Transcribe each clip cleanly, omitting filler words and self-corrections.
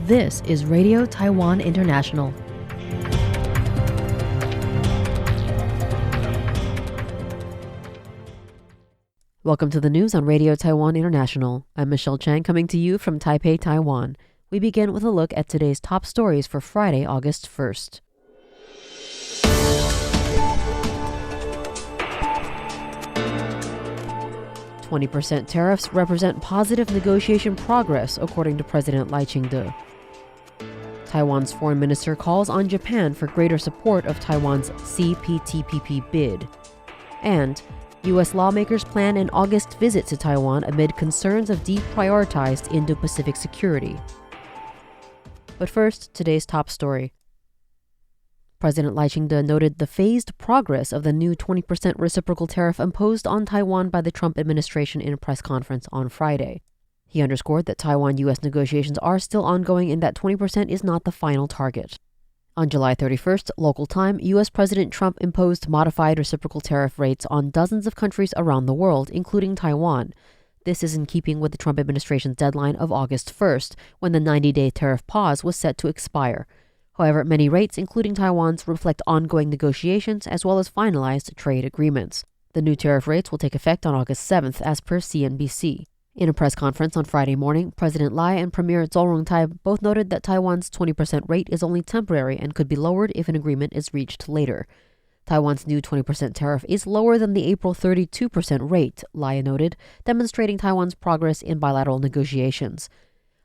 This is Radio Taiwan International. Welcome to the news on Radio Taiwan International. I'm Michelle Chang coming to you from Taipei, Taiwan. We begin with a look at today's top stories for Friday, August 1st. "20% tariffs represent positive negotiation progress, according to President Lai Ching-te. Taiwan's foreign minister calls on Japan for greater support of Taiwan's CPTPP bid. And U.S. lawmakers plan an August visit to Taiwan amid concerns of deprioritized Indo-Pacific security. But first, today's top story. President Lai Ching-te noted the phased progress of the new 20% reciprocal tariff imposed on Taiwan by the Trump administration in a press conference on Friday. He underscored that Taiwan-U.S. negotiations are still ongoing and that 20% is not the final target. On July 31st, local time, U.S. President Trump imposed modified reciprocal tariff rates on dozens of countries around the world, including Taiwan. This is in keeping with the Trump administration's deadline of August 1st, when the 90-day tariff pause was set to expire. However, many rates, including Taiwan's, reflect ongoing negotiations as well as finalized trade agreements. The new tariff rates will take effect on August 7th, as per CNBC. In a press conference on Friday morning, President Lai and Premier Zhou Rongtai both noted that Taiwan's 20% rate is only temporary and could be lowered if an agreement is reached later. Taiwan's new 20% tariff is lower than the April 32% rate, Lai noted, demonstrating Taiwan's progress in bilateral negotiations.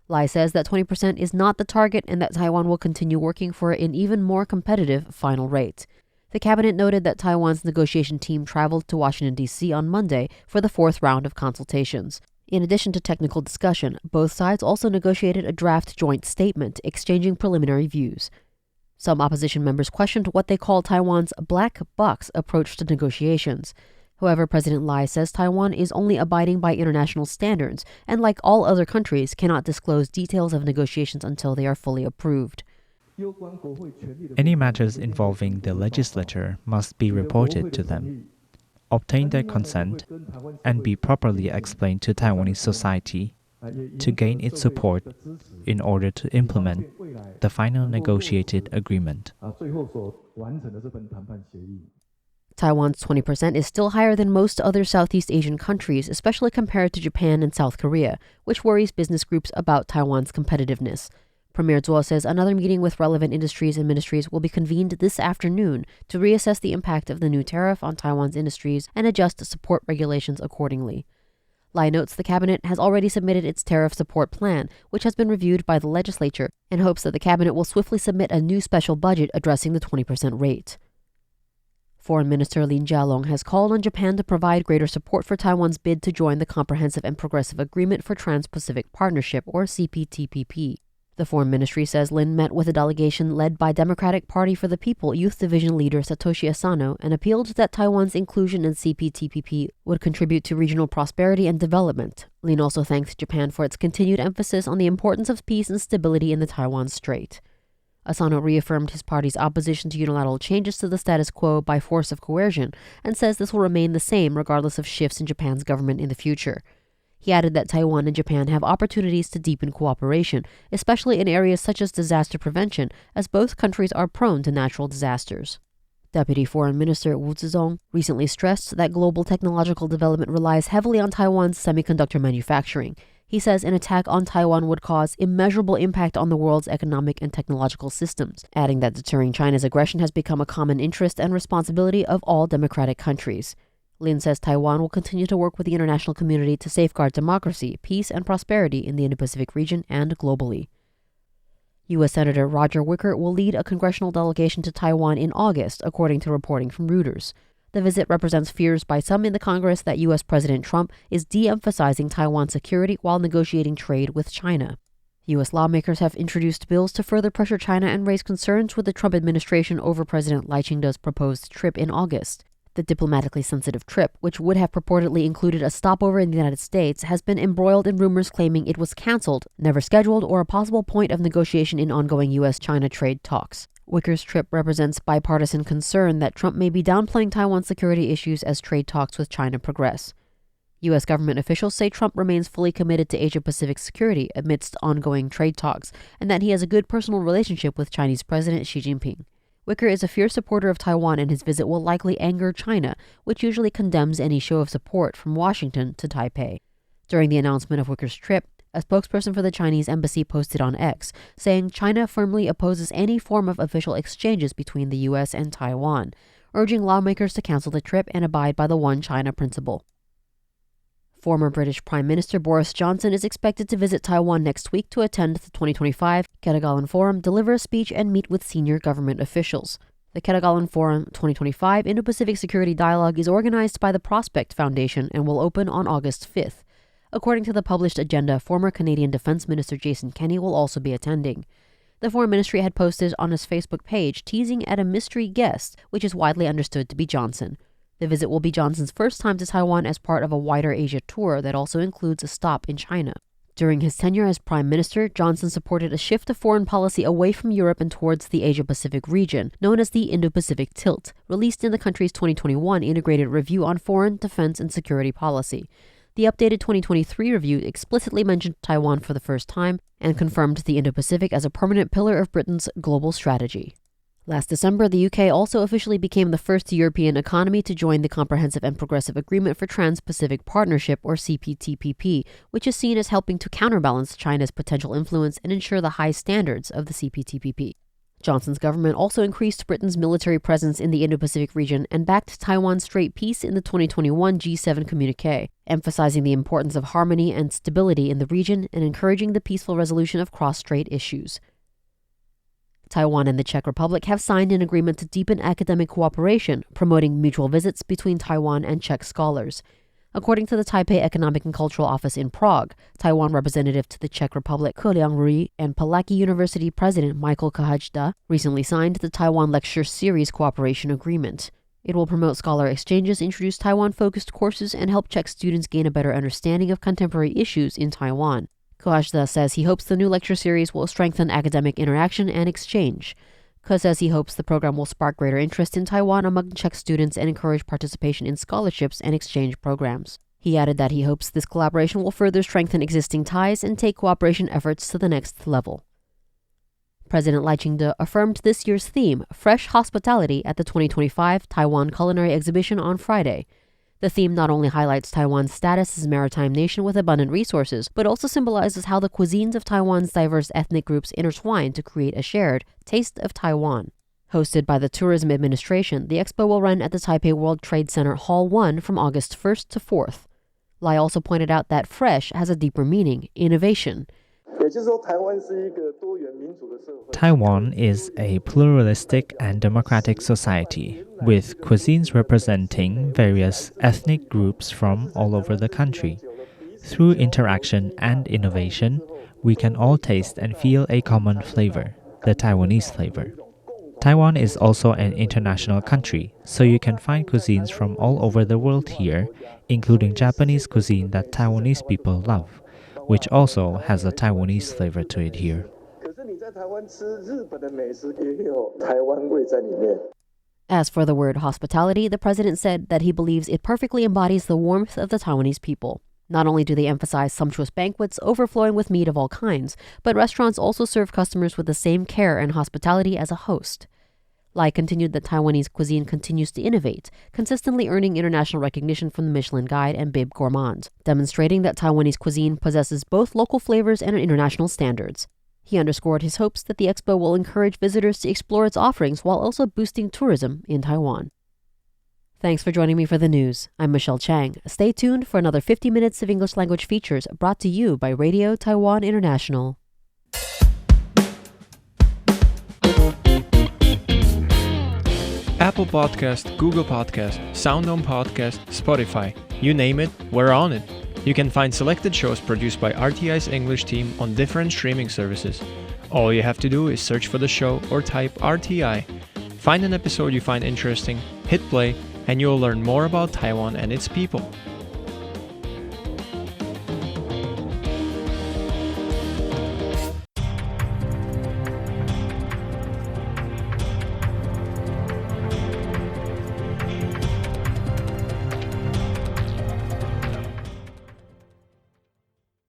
Lai says that 20% is not the target and that Taiwan will continue working for an even more competitive final rate. The cabinet noted that Taiwan's negotiation team traveled to Washington, D.C. on Monday for the fourth round of consultations. In addition to technical discussion, both sides also negotiated a draft joint statement, exchanging preliminary views. Some opposition members questioned what they call Taiwan's black box approach to negotiations. However, President Lai says Taiwan is only abiding by international standards and, like all other countries, cannot disclose details of negotiations until they are fully approved. Any matters involving the legislature must be reported to them, obtain their consent, and be properly explained to Taiwanese society to gain its support in order to implement the final negotiated agreement. Taiwan's 20% is still higher than most other Southeast Asian countries, especially compared to Japan and South Korea, which worries business groups about Taiwan's competitiveness. Premier Zhuo says another meeting with relevant industries and ministries will be convened this afternoon to reassess the impact of the new tariff on Taiwan's industries and adjust support regulations accordingly. Lai notes the cabinet has already submitted its tariff support plan, which has been reviewed by the legislature, and hopes that the cabinet will swiftly submit a new special budget addressing the 20% rate. Foreign Minister Lin Chia-lung has called on Japan to provide greater support for Taiwan's bid to join the Comprehensive and Progressive Agreement for Trans-Pacific Partnership, or CPTPP. The Foreign Ministry says Lin met with a delegation led by Democratic Party for the People Youth Division leader Satoshi Asano and appealed that Taiwan's inclusion in CPTPP would contribute to regional prosperity and development. Lin also thanked Japan for its continued emphasis on the importance of peace and stability in the Taiwan Strait. Asano reaffirmed his party's opposition to unilateral changes to the status quo by force of coercion and says this will remain the same regardless of shifts in Japan's government in the future. He added that Taiwan and Japan have opportunities to deepen cooperation, especially in areas such as disaster prevention, as both countries are prone to natural disasters. Deputy Foreign Minister Wu Zizong recently stressed that global technological development relies heavily on Taiwan's semiconductor manufacturing. He says an attack on Taiwan would cause immeasurable impact on the world's economic and technological systems, adding that deterring China's aggression has become a common interest and responsibility of all democratic countries. Lin says Taiwan will continue to work with the international community to safeguard democracy, peace, and prosperity in the Indo-Pacific region and globally. U.S. Senator Roger Wicker will lead a congressional delegation to Taiwan in August, according to reporting from Reuters. The visit represents fears by some in the Congress that U.S. President Trump is de-emphasizing Taiwan's security while negotiating trade with China. U.S. lawmakers have introduced bills to further pressure China and raise concerns with the Trump administration over President Lai Ching-te's proposed trip in August. The diplomatically sensitive trip, which would have purportedly included a stopover in the United States, has been embroiled in rumors claiming it was canceled, never scheduled, or a possible point of negotiation in ongoing U.S.-China trade talks. Wicker's trip represents bipartisan concern that Trump may be downplaying Taiwan's security issues as trade talks with China progress. U.S. government officials say Trump remains fully committed to Asia-Pacific security amidst ongoing trade talks, and that he has a good personal relationship with Chinese President Xi Jinping. Wicker is a fierce supporter of Taiwan, and his visit will likely anger China, which usually condemns any show of support from Washington to Taipei. During the announcement of Wicker's trip, a spokesperson for the Chinese embassy posted on X, saying China firmly opposes any form of official exchanges between the U.S. and Taiwan, urging lawmakers to cancel the trip and abide by the One China principle. Former British Prime Minister Boris Johnson is expected to visit Taiwan next week to attend the 2025 Ketagalan Forum, deliver a speech, and meet with senior government officials. The Ketagalan Forum 2025 Indo-Pacific Security Dialogue is organized by the Prospect Foundation and will open on August 5th. According to the published agenda, former Canadian Defense Minister Jason Kenney will also be attending. The Foreign Ministry had posted on its Facebook page teasing at a mystery guest, which is widely understood to be Johnson. The visit will be Johnson's first time to Taiwan as part of a wider Asia tour that also includes a stop in China. During his tenure as Prime Minister, Johnson supported a shift of foreign policy away from Europe and towards the Asia-Pacific region, known as the Indo-Pacific Tilt, released in the country's 2021 Integrated Review on Foreign, Defense, and Security Policy. The updated 2023 review explicitly mentioned Taiwan for the first time and confirmed the Indo-Pacific as a permanent pillar of Britain's global strategy. Last December, the UK also officially became the first European economy to join the Comprehensive and Progressive Agreement for Trans-Pacific Partnership, or CPTPP, which is seen as helping to counterbalance China's potential influence and ensure the high standards of the CPTPP. Johnson's government also increased Britain's military presence in the Indo-Pacific region and backed Taiwan's straight peace in the 2021 G7 communique, emphasizing the importance of harmony and stability in the region and encouraging the peaceful resolution of cross-strait issues. Taiwan and the Czech Republic have signed an agreement to deepen academic cooperation, promoting mutual visits between Taiwan and Czech scholars. According to the Taipei Economic and Cultural Office in Prague, Taiwan representative to the Czech Republic Ke Liang-rui and Palacky University President Michael Kahajda recently signed the Taiwan Lecture Series Cooperation Agreement. It will promote scholar exchanges, introduce Taiwan-focused courses, and help Czech students gain a better understanding of contemporary issues in Taiwan. Kahajda says he hopes the new lecture series will strengthen academic interaction and exchange. Ke says he hopes the program will spark greater interest in Taiwan among Czech students and encourage participation in scholarships and exchange programs. He added that he hopes this collaboration will further strengthen existing ties and take cooperation efforts to the next level. President Lai Ching-te affirmed this year's theme, Fresh Hospitality, at the 2025 Taiwan Culinary Exhibition on Friday. The theme not only highlights Taiwan's status as a maritime nation with abundant resources, but also symbolizes how the cuisines of Taiwan's diverse ethnic groups intertwine to create a shared taste of Taiwan. Hosted by the Tourism Administration, the expo will run at the Taipei World Trade Center Hall 1 from August 1st to 4th. Lai also pointed out that fresh has a deeper meaning, innovation. Taiwan is a pluralistic and democratic society, with cuisines representing various ethnic groups from all over the country. Through interaction and innovation, we can all taste and feel a common flavor, the Taiwanese flavor. Taiwan is also an international country, so you can find cuisines from all over the world here, including Japanese cuisine that Taiwanese people love, which also has a Taiwanese flavor to it here. As for the word hospitality, the president said that he believes it perfectly embodies the warmth of the Taiwanese people. Not only do they emphasize sumptuous banquets overflowing with meat of all kinds, but restaurants also serve customers with the same care and hospitality as a host. Lai continued that Taiwanese cuisine continues to innovate, consistently earning international recognition from the Michelin Guide and Bib Gourmand, demonstrating that Taiwanese cuisine possesses both local flavors and international standards. He underscored his hopes that the expo will encourage visitors to explore its offerings while also boosting tourism in Taiwan. Thanks for joining me for the news. I'm Michelle Chang. Stay tuned for another 50 minutes of English language features brought to you by Radio Taiwan International. Apple Podcast, Google Podcast, SoundOn Podcast, Spotify. You name it, we're on it. You can find selected shows produced by RTI's English team on different streaming services. All you have to do is search for the show or type RTI. Find an episode you find interesting, hit play, and you'll learn more about Taiwan and its people.